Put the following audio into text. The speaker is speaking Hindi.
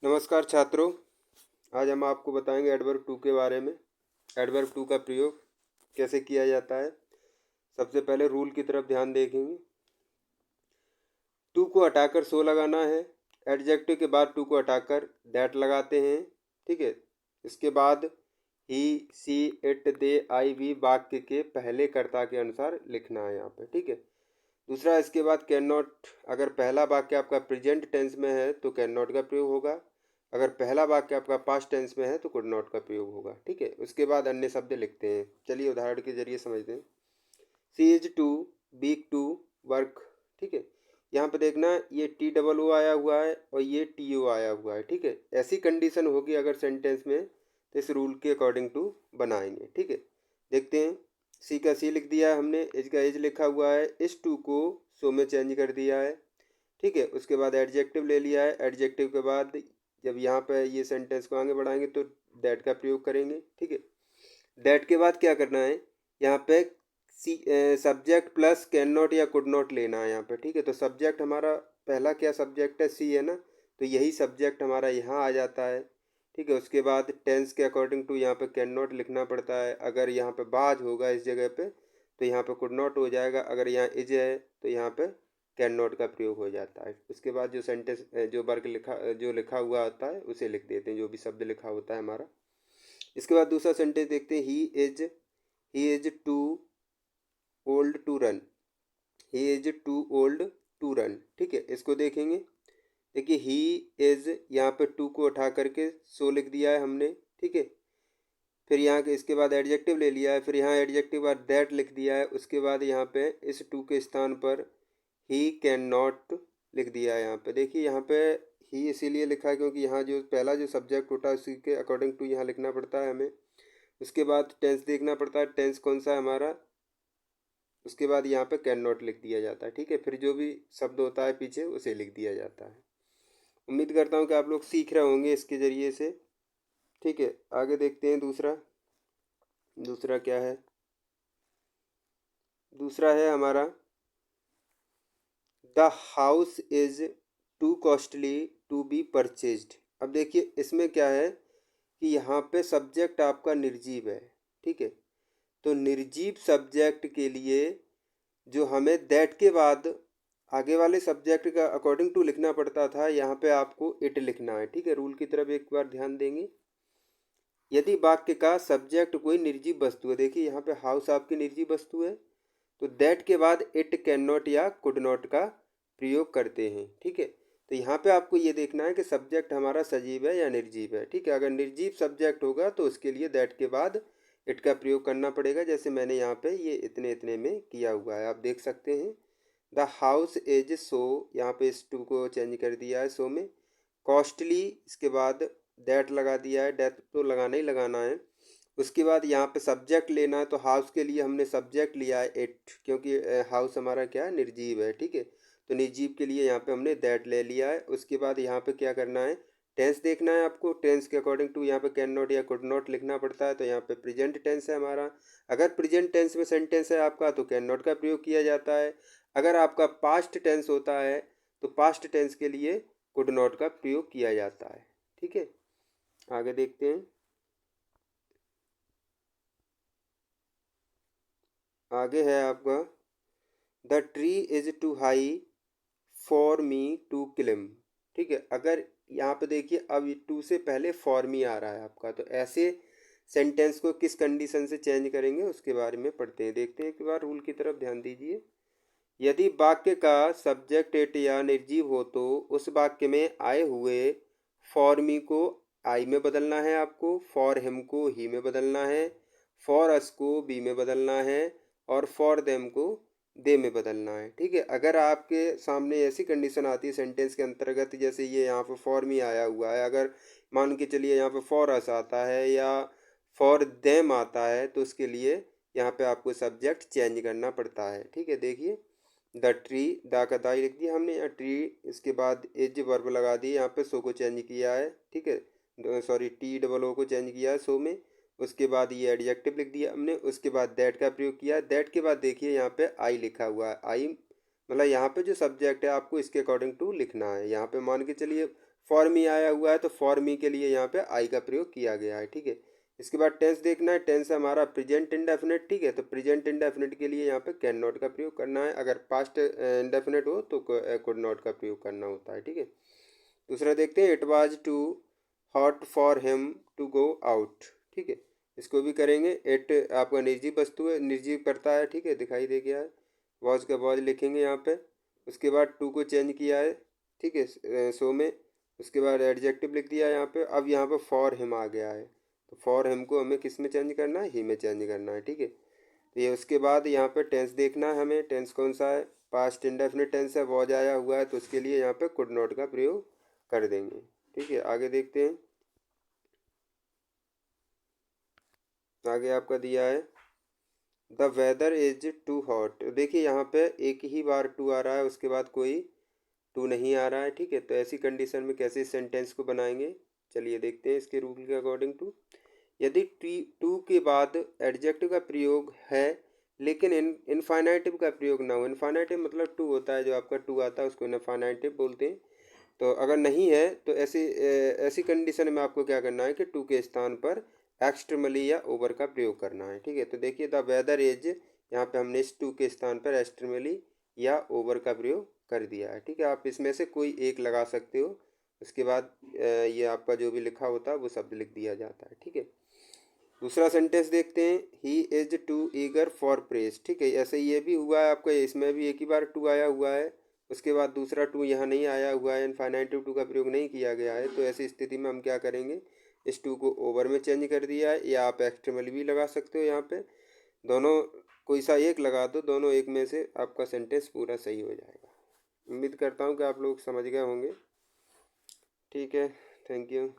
नमस्कार छात्रों। आज हम आपको बताएंगे एडवर्ब टू के बारे में। एडवर्ब टू का प्रयोग कैसे किया जाता है। सबसे पहले रूल की तरफ ध्यान देखेंगे। टू को हटाकर सो लगाना है। एडजेक्टिव के बाद टू को हटाकर दैट लगाते हैं। ठीक है। इसके बाद ही, सी, इट, दे, आई, वी वाक्य के पहले कर्ता के अनुसार लिखना है यहाँ पे। ठीक है। दूसरा, इसके बाद कैन नॉट। अगर पहला वाक्य आपका प्रेजेंट टेंस में है तो कैन नॉट का प्रयोग होगा। अगर पहला वाक्य आपका पास्ट टेंस में है तो कुड नॉट का प्रयोग होगा। ठीक है। उसके बाद अन्य शब्द लिखते हैं। चलिए उदाहरण के जरिए समझते हैं। C is too weak to work. ठीक है। यहाँ पे देखना, ये टी डबल ओ आया हुआ है और ये टी ओ आया हुआ है। ठीक है। ऐसी कंडीशन होगी अगर सेंटेंस में तो इस रूल के अकॉर्डिंग टू बनाएंगे। ठीक है। देखते हैं। सी का सी लिख दिया है हमने, एज का एज लिखा हुआ है, इस टू को सो में चेंज कर दिया है। ठीक है। उसके बाद एडजेक्टिव ले लिया है। एडजेक्टिव के बाद जब यहाँ पे ये सेंटेंस को आगे बढ़ाएंगे तो दैट का प्रयोग करेंगे। ठीक है। दैट के बाद क्या करना है, यहाँ पे सी सब्जेक्ट प्लस कैन नॉट या कुड नॉट लेना है यहाँ पे। ठीक है। तो सब्जेक्ट हमारा पहला क्या सब्जेक्ट है, सी है ना, तो यही सब्जेक्ट हमारा यहाँ आ जाता है। ठीक है। उसके बाद टेंस के अकॉर्डिंग टू यहाँ पे कैन नॉट लिखना पड़ता है। अगर यहाँ पे बाज होगा इस जगह पे तो यहाँ पे कुड नॉट हो जाएगा। अगर यहाँ इज है तो यहाँ पे कैन नॉट का प्रयोग हो जाता है। उसके बाद जो सेंटेंस जो वर्ग जो लिखा हुआ होता है उसे लिख देते हैं, जो भी शब्द लिखा होता है हमारा। इसके बाद दूसरा सेंटेंस देखते हैं। He is too old to run. He is too old to run. ठीक है। इसको देखेंगे। देखिए, ही इज यहाँ पे टू को उठा करके सो लिख दिया है हमने। ठीक है। फिर यहाँ के इसके बाद एडजेक्टिव ले लिया है। फिर यहाँ एडजेक्टिव बाद दैट लिख दिया है। उसके बाद यहाँ पे इस टू के स्थान पर ही कैन नॉट लिख दिया है। यहाँ पे देखिए, यहाँ पे ही इसीलिए लिखा है क्योंकि यहाँ जो पहला जो सब्जेक्ट होता है उसी के अकॉर्डिंग टू यहाँ लिखना पड़ता है हमें। उसके बाद टेंस देखना पड़ता है, टेंस कौन सा है हमारा। उसके बाद यहाँ पे कैन नॉट लिख दिया जाता है। ठीक है। फिर जो भी शब्द होता है पीछे उसे लिख दिया जाता है। उम्मीद करता हूँ कि आप लोग सीख रहे होंगे इसके ज़रिए से। ठीक है। आगे देखते हैं। दूसरा दूसरा क्या है, दूसरा है हमारा the house is too costly to be purchased. अब देखिए, इसमें क्या है कि यहाँ पे सब्जेक्ट आपका निर्जीव है। ठीक है। तो निर्जीव सब्जेक्ट के लिए जो हमें दैट के बाद आगे वाले सब्जेक्ट का अकॉर्डिंग टू लिखना पड़ता था, यहाँ पे आपको इट लिखना है। ठीक है। रूल की तरफ एक बार ध्यान देंगे। यदि वाक्य का सब्जेक्ट कोई निर्जीव वस्तु है, देखिए यहाँ पे हाउस आपकी निर्जीव वस्तु है, तो दैट के बाद इट, कैन नॉट या कुड नॉट का प्रयोग करते हैं। ठीक है। तो यहाँ पे आपको ये देखना है कि सब्जेक्ट हमारा सजीव है या निर्जीव है। ठीक है। अगर निर्जीव सब्जेक्ट होगा तो उसके लिए दैट के बाद इट का प्रयोग करना पड़ेगा, जैसे मैंने यहाँ पे ये इतने इतने में किया हुआ है, आप देख सकते हैं। द हाउस इज सो, यहाँ पे इस टू को चेंज कर दिया है सो में। कॉस्टली, इसके बाद दैट लगा दिया है, दैट तो लगाना ही लगाना है। उसके बाद यहाँ पे सब्जेक्ट लेना है, तो हाउस के लिए हमने सब्जेक्ट लिया है इट, क्योंकि हाउस हमारा क्या है, निर्जीव है। ठीक है। तो निर्जीव के लिए यहाँ पे हमने दैट ले लिया है। उसके बाद यहाँ पे क्या करना है, टेंस देखना है आपको। टेंस के अकॉर्डिंग टू यहाँ पे कैन नॉट या कुड नॉट लिखना पड़ता है। तो यहाँ पे प्रेजेंट टेंस है हमारा। अगर प्रेजेंट टेंस में सेंटेंस है आपका तो कैन नॉट का प्रयोग किया जाता है। अगर आपका पास्ट टेंस होता है तो पास्ट टेंस के लिए कुड नॉट का प्रयोग किया जाता है। ठीक है। आगे देखते हैं। आगे है आपका the tree is too high for me to climb. ठीक है। अगर यहाँ पे देखिए, अब टू से पहले फॉर मी आ रहा है आपका, तो ऐसे सेंटेंस को किस कंडीशन से चेंज करेंगे उसके बारे में पढ़ते हैं। देखते हैं एक बार, रूल की तरफ ध्यान दीजिए। यदि वाक्य का सब्जेक्ट एट या निर्जीव हो तो उस वाक्य में आए हुए फॉर मी को आई में बदलना है आपको, फॉर हिम को ही में बदलना है, फॉर अस को बी में बदलना है और फॉर देम को दे में बदलना है। ठीक है। अगर आपके सामने ऐसी कंडीशन आती है सेंटेंस के अंतर्गत, जैसे ये यहाँ पे फॉर मी आया हुआ है, अगर मान के चलिए यहाँ पे फॉर अस आता है या फॉर देम आता है, तो उसके लिए यहाँ पे आपको सब्जेक्ट चेंज करना पड़ता है। ठीक है। देखिए, द ट्री, दा का दाई लिख दिया हमने, यहाँ ट्री, इसके बाद एज वर्ब लगा दिए, यहाँ पे सो को चेंज किया है। ठीक है। सॉरी, टी डबल ओ को चेंज किया है सो में। उसके बाद ये एडजेक्टिव लिख दिया हमने। उसके बाद दैट का प्रयोग किया। दैट के बाद देखिए यहाँ पे आई लिखा हुआ है। आई मतलब यहाँ पे जो सब्जेक्ट है आपको इसके अकॉर्डिंग टू लिखना है। यहाँ पे मान के चलिए फॉर मी आया हुआ है तो फॉर मी के लिए यहाँ पे आई का प्रयोग किया गया है, ठीक है। इसके बाद टेंस देखना है, टेंस हमारा प्रेजेंट इंडेफिनिट, ठीक है। तो प्रेजेंट इंडेफिनिट के लिए यहाँ पे कैन नॉट का प्रयोग करना है, अगर पास्ट इंडेफिनिट हो तो कुड नॉट का प्रयोग करना होता है, ठीक है। दूसरा देखते हैं, it was too hot for him to go out, ठीक है। इसको भी करेंगे, इट आपका निर्जीव वस्तु है, निर्जीव करता है, ठीक है, दिखाई दे गया है। वॉज का वॉज लिखेंगे यहाँ पे। उसके बाद टू को चेंज किया है, ठीक है, सो में। उसके बाद एडजेक्टिव लिख दिया यहाँ पे। अब यहाँ पे फॉर हिम आ गया है, तो फॉर हिम को हमें किस में चेंज करना है, ही में चेंज करना है, ठीक है। तो ये उसके बाद यहाँ पे टेंस देखना है हमें, टेंस कौन सा है, पास्ट इंडेफिनिट टेंस है, वॉज आया हुआ है तो उसके लिए यहाँ पे कुड नॉट का प्रयोग कर देंगे, ठीक है। आगे देखते हैं, आगे आपका दिया है the weather is too hot. देखिए यहाँ पे एक ही बार टू आ रहा है, उसके बाद कोई टू नहीं आ रहा है, ठीक है। तो ऐसी कंडीशन में कैसे इस सेंटेंस को बनाएंगे, चलिए देखते हैं इसके रूल के अकॉर्डिंग टू। यदि टू के बाद एडजेक्टिव का प्रयोग है लेकिन इनफाइनाइटिव का प्रयोग ना हो, इनफाइनाइटिव मतलब टू होता है, जो आपका टू आता है उसको इनफाइनाइटिव बोलते हैं। तो अगर नहीं है तो ऐसी कंडीशन में आपको क्या करना है कि टू के स्थान पर एक्सट्रीमली या ओवर का प्रयोग करना है, ठीक है। तो देखिए द वेदर इज, यहाँ पे हमने इस टू के स्थान पर एक्सट्रीमली या ओवर का प्रयोग कर दिया है, ठीक है। आप इसमें से कोई एक लगा सकते हो, उसके बाद ये आपका जो भी लिखा होता है वो शब्द लिख दिया जाता है, ठीक है। दूसरा सेंटेंस देखते हैं, he is too eager for praise, ठीक है। ऐसे ये भी हुआ है आपका, इसमें भी एक ही बार टू आया हुआ है, उसके बाद दूसरा टू यहाँ नहीं आया हुआ है, इनफाइनाइटिव टू का प्रयोग नहीं किया गया है। तो ऐसी स्थिति में हम क्या करेंगे, इस टू को ओवर में चेंज कर दिया है, या आप एक्सट्रीमली भी लगा सकते हो यहाँ पे, दोनों कोई सा एक लगा दो, दोनों एक में से आपका सेंटेंस पूरा सही हो जाएगा। उम्मीद करता हूँ कि आप लोग समझ गए होंगे, ठीक है। Thank you.